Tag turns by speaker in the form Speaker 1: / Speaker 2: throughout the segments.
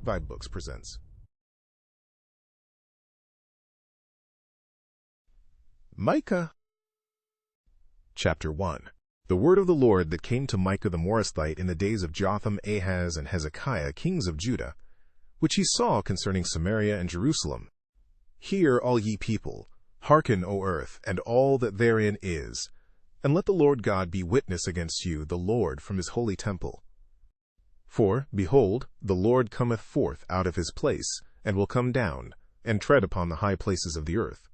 Speaker 1: vibeBooks presents. Micah. Chapter 1. The word of the Lord that came to Micah the Morasthite in the days of Jotham, Ahaz, and Hezekiah, kings of Judah, which he saw concerning Samaria and Jerusalem. Hear, all ye people, hearken, O earth, and all that therein is, and let the Lord God be witness against you, the Lord, from his holy temple. For, behold, the Lord cometh forth out of his place, and will come down, and tread upon the high places of the earth.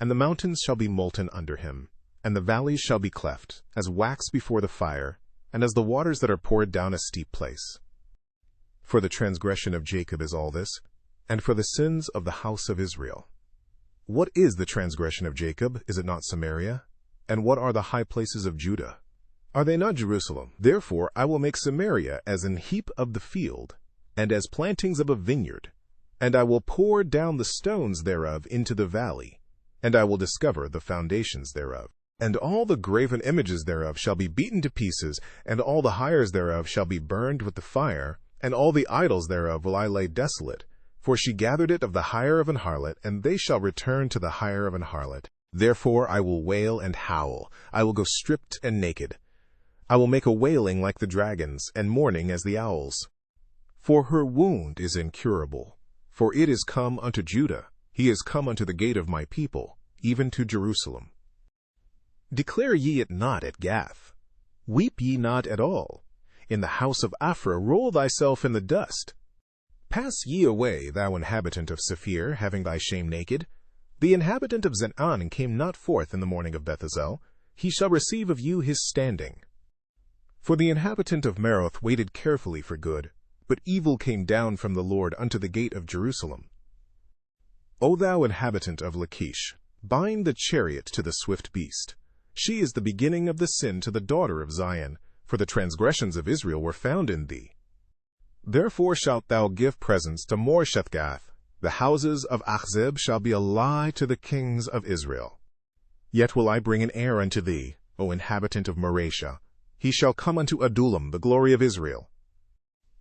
Speaker 1: And the mountains shall be molten under him, and the valleys shall be cleft, as wax before the fire, and as the waters that are poured down a steep place. For the transgression of Jacob is all this, and for the sins of the house of Israel. What is the transgression of Jacob? Is it not Samaria? And what are the high places of Judah? Are they not Jerusalem? Therefore I will make Samaria as an heap of the field, and as plantings of a vineyard, and I will pour down the stones thereof into the valley, and I will discover the foundations thereof. And all the graven images thereof shall be beaten to pieces, and all the hires thereof shall be burned with the fire, and all the idols thereof will I lay desolate. For she gathered it of the hire of an harlot, and they shall return to the hire of an harlot. Therefore I will wail and howl, I will go stripped and naked. I will make a wailing like the dragons, and mourning as the owls. For her wound is incurable, for it is come unto Judah, he is come unto the gate of my people, even to Jerusalem. Declare ye it not at Gath, weep ye not at all. In the house of Aphrah roll thyself in the dust. Pass ye away, thou inhabitant of Sephir, having thy shame naked. The inhabitant of Zenan came not forth in the morning of Bethesel, he shall receive of you his standing. For the inhabitant of Maroth waited carefully for good, but evil came down from the Lord unto the gate of Jerusalem. O thou inhabitant of Lachish, bind the chariot to the swift beast. She is the beginning of the sin to the daughter of Zion, for the transgressions of Israel were found in thee. Therefore shalt thou give presents to Moresheth-Gath. The houses of Achzib shall be a lie to the kings of Israel. Yet will I bring an heir unto thee, O inhabitant of Mareshah. He shall come unto Adullam, the glory of Israel.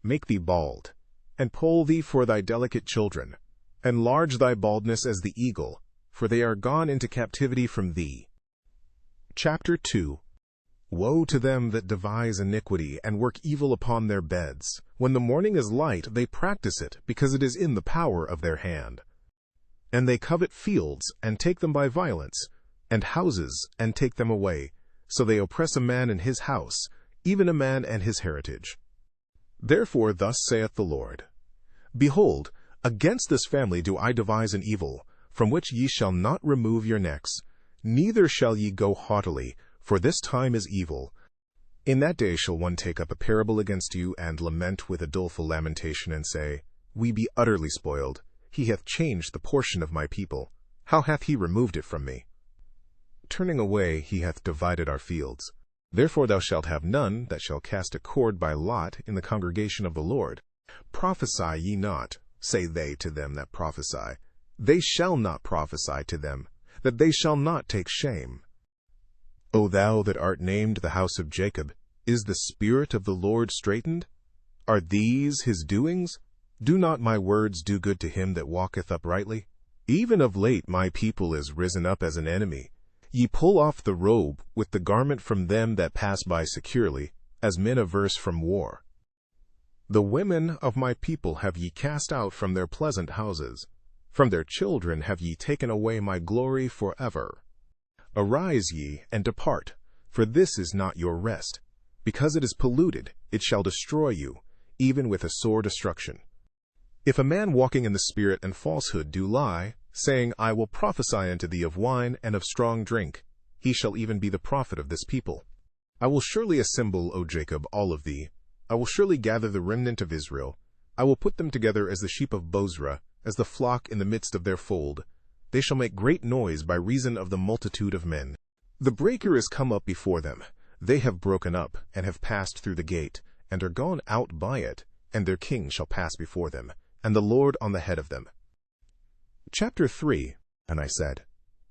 Speaker 1: Make thee bald, and poll thee for thy delicate children. Enlarge thy baldness as the eagle, for they are gone into captivity from thee. Chapter 2. Woe to them that devise iniquity, and work evil upon their beds. When the morning is light, they practice it, because it is in the power of their hand. And they covet fields, and take them by violence, and houses, and take them away. So they oppress a man in his house, even a man and his heritage. Therefore thus saith the Lord, Behold, against this family do I devise an evil, from which ye shall not remove your necks, neither shall ye go haughtily, for this time is evil. In that day shall one take up a parable against you, and lament with a doleful lamentation, and say, We be utterly spoiled. He hath changed the portion of my people. How hath he removed it from me? Turning away, he hath divided our fields. Therefore thou shalt have none that shall cast a cord by lot in the congregation of the Lord. Prophesy ye not, say they to them that prophesy. They shall not prophesy to them, that they shall not take shame. O thou that art named the house of Jacob, is the spirit of the Lord straitened? Are these his doings? Do not my words do good to him that walketh uprightly? Even of late my people is risen up as an enemy. Ye pull off the robe with the garment from them that pass by securely, as men averse from war. The women of my people have ye cast out from their pleasant houses. From their children have ye taken away my glory forever. Arise ye, and depart, for this is not your rest. Because it is polluted, it shall destroy you, even with a sore destruction. If a man walking in the spirit and falsehood do lie, saying, I will prophesy unto thee of wine and of strong drink, he shall even be the prophet of this people. I will surely assemble, O Jacob, all of thee. I will surely gather the remnant of Israel. I will put them together as the sheep of Bozrah, as the flock in the midst of their fold. They shall make great noise by reason of the multitude of men. The breaker is come up before them. They have broken up, and have passed through the gate, and are gone out by it, and their king shall pass before them, and the Lord on the head of them. Chapter 3. And I said,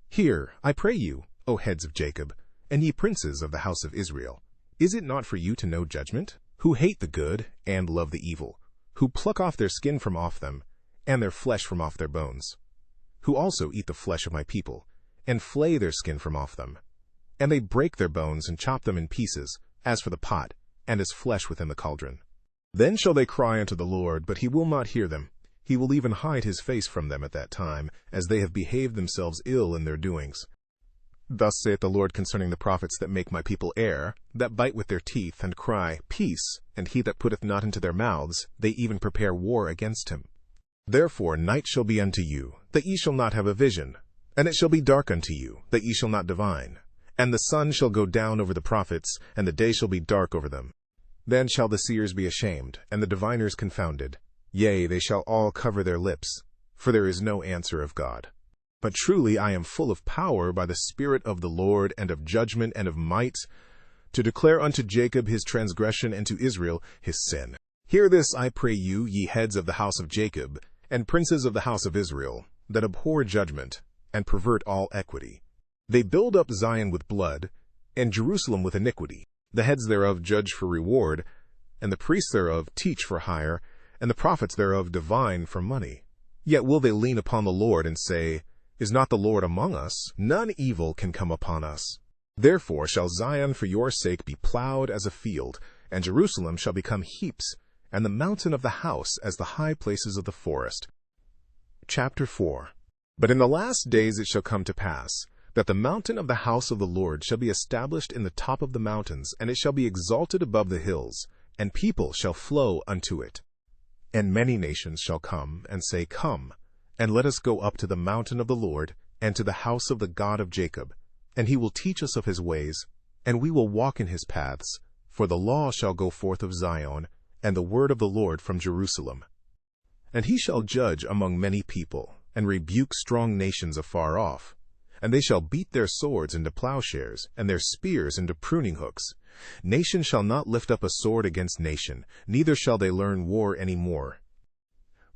Speaker 1: Hear, I pray you, O heads of Jacob, and ye princes of the house of Israel. Is it not for you to know judgment, who hate the good and love the evil? who pluck off their skin from off them, and their flesh from off their bones, who also eat the flesh of my people, and flay their skin from off them. And they break their bones and chop them in pieces, as for the pot, and as flesh within the cauldron. Then shall they cry unto the Lord, but he will not hear them. He will even hide his face from them at that time, as they have behaved themselves ill in their doings. Thus saith the Lord concerning the prophets that make my people err, that bite with their teeth, and cry, Peace, and he that putteth not into their mouths, they even prepare war against him. Therefore night shall be unto you, that ye shall not have a vision, and it shall be dark unto you, that ye shall not divine. And the sun shall go down over the prophets, and the day shall be dark over them. Then shall the seers be ashamed, and the diviners confounded. Yea, they shall all cover their lips, for there is no answer of God. But truly I am full of power by the Spirit of the Lord, and of judgment and of might, to declare unto Jacob his transgression, and to Israel his sin. Hear this, I pray you, ye heads of the house of Jacob, and princes of the house of Israel, that abhor judgment, and pervert all equity. They build up Zion with blood, and Jerusalem with iniquity. The heads thereof judge for reward, and the priests thereof teach for hire, and the prophets thereof divine for money. Yet will they lean upon the Lord, and say, Is not the Lord among us? None evil can come upon us. Therefore shall Zion for your sake be plowed as a field, and Jerusalem shall become heaps, and the mountain of the house as the high places of the forest. Chapter 4. But in the last days it shall come to pass, that the mountain of the house of the Lord shall be established in the top of the mountains, and it shall be exalted above the hills, and people shall flow unto it. And many nations shall come, and say, Come, and let us go up to the mountain of the Lord, and to the house of the God of Jacob. And he will teach us of his ways, and we will walk in his paths. For the law shall go forth of Zion, and the word of the Lord from Jerusalem. And he shall judge among many people, and rebuke strong nations afar off. And they shall beat their swords into plowshares, and their spears into pruning hooks. Nation shall not lift up a sword against nation, neither shall they learn war any more.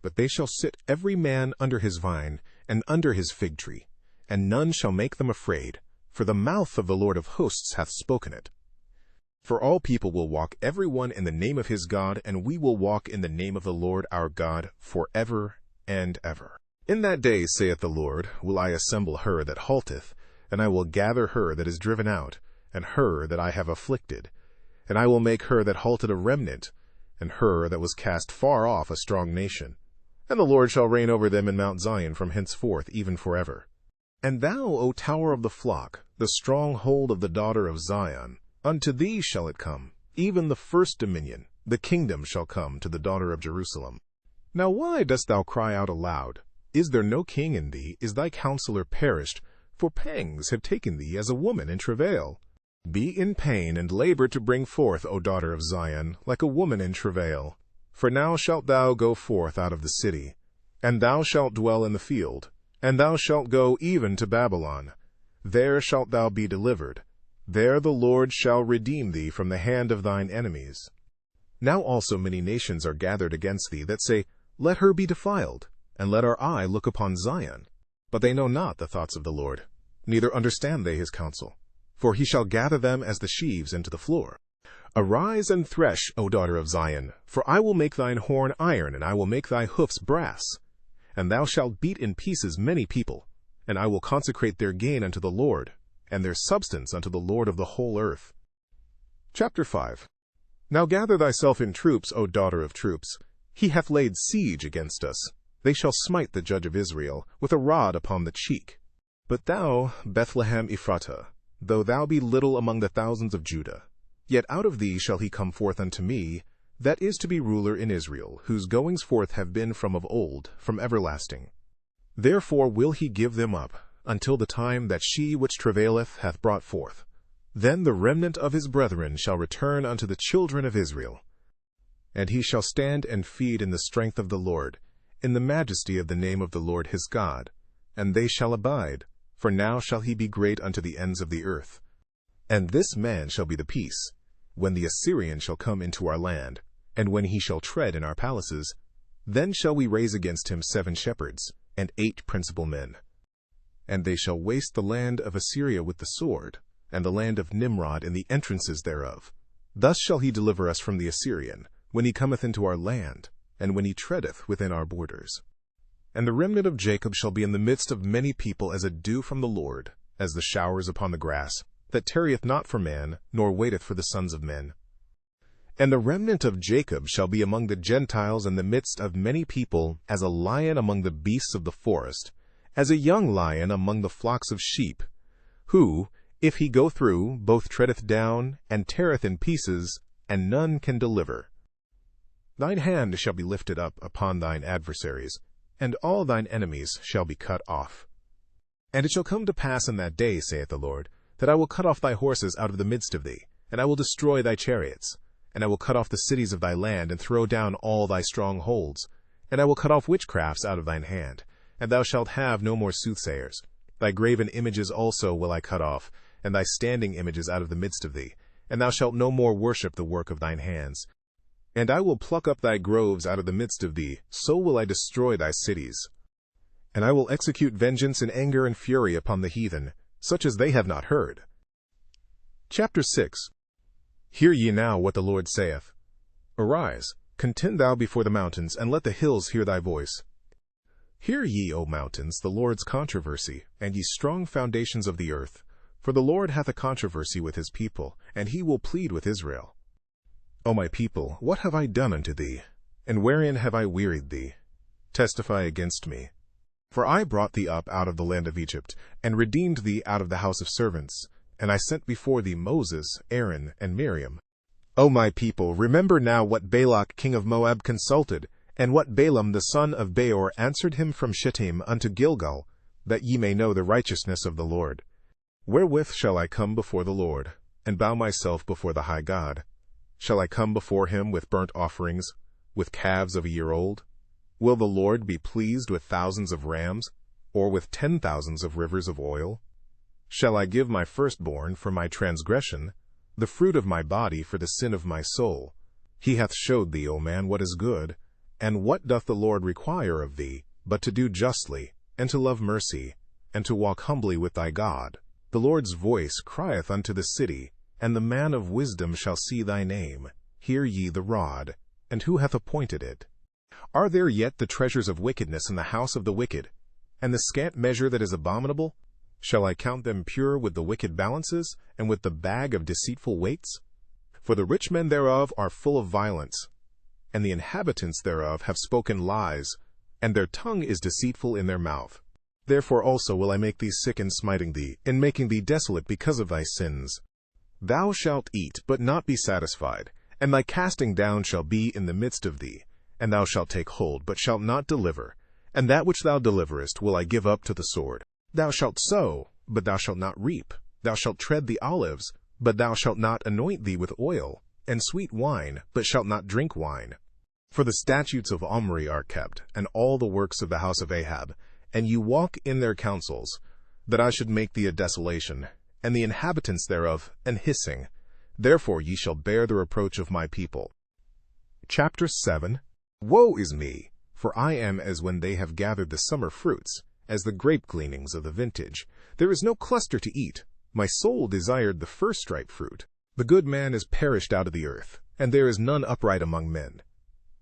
Speaker 1: But they shall sit every man under his vine, and under his fig tree, and none shall make them afraid, for the mouth of the Lord of hosts hath spoken it. For all people will walk every one in the name of his God, and we will walk in the name of the Lord our God forever and ever. In that day, saith the Lord, will I assemble her that halteth, and I will gather her that is driven out, and her that I have afflicted. And I will make her that halted a remnant, and her that was cast far off a strong nation. And the Lord shall reign over them in Mount Zion from henceforth even forever. And thou, O tower of the flock, the stronghold of the daughter of Zion, unto thee shall it come, even the first dominion, the kingdom shall come to the daughter of Jerusalem. Now why dost thou cry out aloud? Is there no king in thee? Is thy counselor perished? For pangs have taken thee as a woman in travail. Be in pain and labor to bring forth, O daughter of Zion, like a woman in travail. For now shalt thou go forth out of the city, and thou shalt dwell in the field, and thou shalt go even to Babylon. There shalt thou be delivered. There the Lord shall redeem thee from the hand of thine enemies. Now also many nations are gathered against thee, that say, Let her be defiled, and let our eye look upon Zion. But they know not the thoughts of the Lord, neither understand they his counsel. For he shall gather them as the sheaves into the floor. Arise and thresh, O daughter of Zion, for I will make thine horn iron, and I will make thy hoofs brass. And thou shalt beat in pieces many people, and I will consecrate their gain unto the Lord, and their substance unto the Lord of the whole earth. Chapter 5. Now gather thyself in troops, O daughter of troops. He hath laid siege against us. They shall smite the judge of Israel with a rod upon the cheek. But thou, Bethlehem Ephratah, though thou be little among the thousands of Judah, yet out of thee shall he come forth unto me, that is to be ruler in Israel, whose goings forth have been from of old, from everlasting. Therefore will he give them up, until the time that she which travaileth hath brought forth. Then the remnant of his brethren shall return unto the children of Israel. And he shall stand and feed in the strength of the Lord, in the majesty of the name of the Lord his God. And they shall abide, for now shall he be great unto the ends of the earth. And this man shall be the peace, when the Assyrian shall come into our land, and when he shall tread in our palaces. Then shall we raise against him 7 shepherds, and 8 principal men. And they shall waste the land of Assyria with the sword, and the land of Nimrod in the entrances thereof. Thus shall he deliver us from the Assyrian, when he cometh into our land, and when he treadeth within our borders. And the remnant of Jacob shall be in the midst of many people as a dew from the Lord, as the showers upon the grass, that tarrieth not for man, nor waiteth for the sons of men. And the remnant of Jacob shall be among the Gentiles in the midst of many people, as a lion among the beasts of the forest, as a young lion among the flocks of sheep, who, if he go through, both treadeth down, and teareth in pieces, and none can deliver. Thine hand shall be lifted up upon thine adversaries, and all thine enemies shall be cut off. And it shall come to pass in that day, saith the Lord, that I will cut off thy horses out of the midst of thee, and I will destroy thy chariots. And I will cut off the cities of thy land, and throw down all thy strongholds. And I will cut off witchcrafts out of thine hand, and thou shalt have no more soothsayers. Thy graven images also will I cut off, and thy standing images out of the midst of thee, and thou shalt no more worship the work of thine hands. And I will pluck up thy groves out of the midst of thee, so will I destroy thy cities. And I will execute vengeance in anger and fury upon the heathen, such as they have not heard. Chapter 6. Hear ye now what the Lord saith. Arise, contend thou before the mountains, and let the hills hear thy voice. Hear ye, O mountains, the Lord's controversy, and ye strong foundations of the earth. For the Lord hath a controversy with his people, and he will plead with Israel. O my people, what have I done unto thee? And wherein have I wearied thee? Testify against me. For I brought thee up out of the land of Egypt, and redeemed thee out of the house of servants. And I sent before thee Moses, Aaron, and Miriam. O my people, remember now what Balak king of Moab consulted, and what Balaam the son of Beor answered him from Shittim unto Gilgal, that ye may know the righteousness of the Lord. Wherewith shall I come before the Lord, and bow myself before the high God? Shall I come before him with burnt offerings, with calves of a year old? Will the Lord be pleased with thousands of rams, or with 10,000s of rivers of oil? Shall I give my firstborn for my transgression, the fruit of my body for the sin of my soul? He hath showed thee, O man, what is good. And what doth the Lord require of thee, but to do justly, and to love mercy, and to walk humbly with thy God? The Lord's voice crieth unto the city, and the man of wisdom shall see thy name. Hear ye the rod, and who hath appointed it? Are there yet the treasures of wickedness in the house of the wicked, and the scant measure that is abominable? Shall I count them pure with the wicked balances, and with the bag of deceitful weights? For the rich men thereof are full of violence, and the inhabitants thereof have spoken lies, and their tongue is deceitful in their mouth. Therefore also will I make thee sick in smiting thee, in making thee desolate because of thy sins. Thou shalt eat, but not be satisfied, and thy casting down shall be in the midst of thee, and thou shalt take hold, but shalt not deliver, and that which thou deliverest will I give up to the sword. Thou shalt sow, but thou shalt not reap. Thou shalt tread the olives, but thou shalt not anoint thee with oil, and sweet wine, but shalt not drink wine. For the statutes of Omri are kept, and all the works of the house of Ahab, and you walk in their counsels, that I should make thee a desolation, and the inhabitants thereof an hissing. Therefore ye shall bear the reproach of my people. Chapter 7. Woe is me, for I am as when they have gathered the summer fruits, as the grape gleanings of the vintage. There is no cluster to eat. My soul desired the first ripe fruit. The good man is perished out of the earth, and there is none upright among men.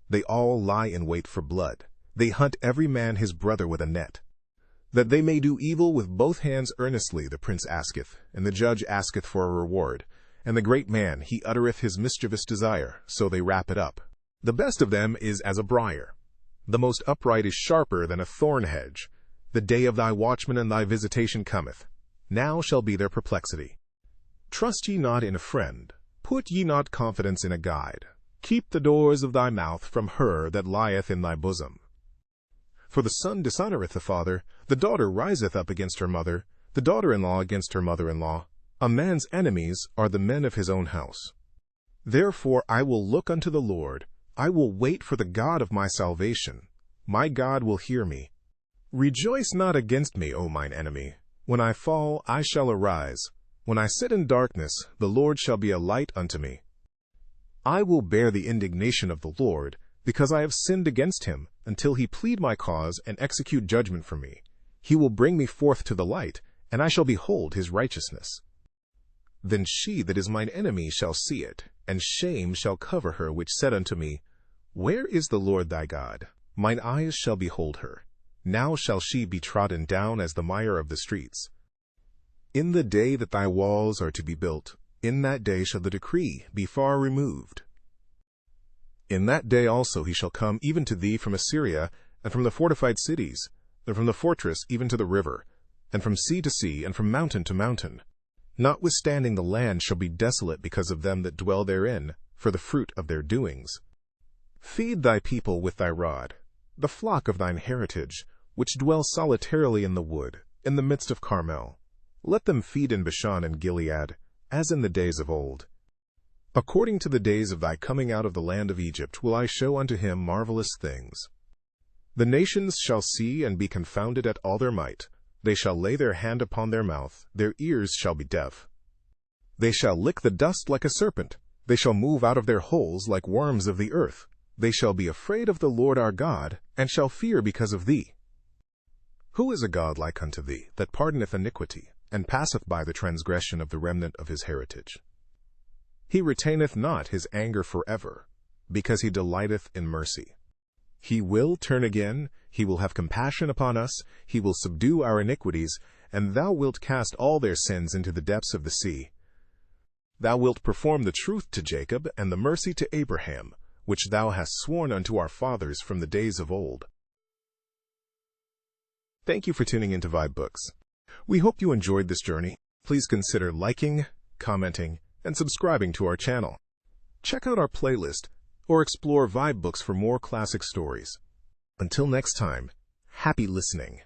Speaker 1: They all lie in wait for blood. They hunt every man his brother with a net. That they may do evil with both hands earnestly, the prince asketh, and the judge asketh for a reward. And the great man, he uttereth his mischievous desire, so they wrap it up. The best of them is as a briar. The most upright is sharper than a thorn hedge. The day of thy watchman and thy visitation cometh. Now shall be their perplexity. Trust ye not in a friend. Put ye not confidence in a guide. Keep the doors of thy mouth from her that lieth in thy bosom. For the son dishonoureth the father, the daughter riseth up against her mother, the daughter-in-law against her mother-in-law. A man's enemies are the men of his own house. Therefore I will look unto the Lord. I will wait for the God of my salvation. My God will hear me. Rejoice not against me, O mine enemy. When I fall, I shall arise. When I sit in darkness, the Lord shall be a light unto me. I will bear the indignation of the Lord, because I have sinned against him, until he plead my cause and execute judgment for me. He will bring me forth to the light, and I shall behold his righteousness. Then she that is mine enemy shall see it, and shame shall cover her which said unto me, Where is the Lord thy God? Mine eyes shall behold her. Now shall she be trodden down as the mire of the streets. In the day that thy walls are to be built, in that day shall the decree be far removed. In that day also he shall come even to thee from Assyria, and from the fortified cities, and from the fortress even to the river, and from sea to sea, and from mountain to mountain. Notwithstanding the land shall be desolate because of them that dwell therein, for the fruit of their doings. Feed thy people with thy rod, the flock of thine heritage, which dwell solitarily in the wood, in the midst of Carmel. Let them feed in Bashan and Gilead, as in the days of old. According to the days of thy coming out of the land of Egypt will I show unto him marvelous things. The nations shall see and be confounded at all their might. They shall lay their hand upon their mouth, their ears shall be deaf. They shall lick the dust like a serpent. They shall move out of their holes like worms of the earth. They shall be afraid of the Lord our God, and shall fear because of thee. Who is a God like unto thee, that pardoneth iniquity, and passeth by the transgression of the remnant of his heritage? He retaineth not his anger forever, because he delighteth in mercy. He will turn again, he will have compassion upon us, he will subdue our iniquities, and thou wilt cast all their sins into the depths of the sea. Thou wilt perform the truth to Jacob, and the mercy to Abraham, which thou hast sworn unto our fathers from the days of old. Thank you for tuning into vibeBooks. We hope you enjoyed this journey. Please consider liking, commenting, and subscribing to our channel. Check out our playlist or explore vibeBooks for more classic stories. Until next time, happy listening.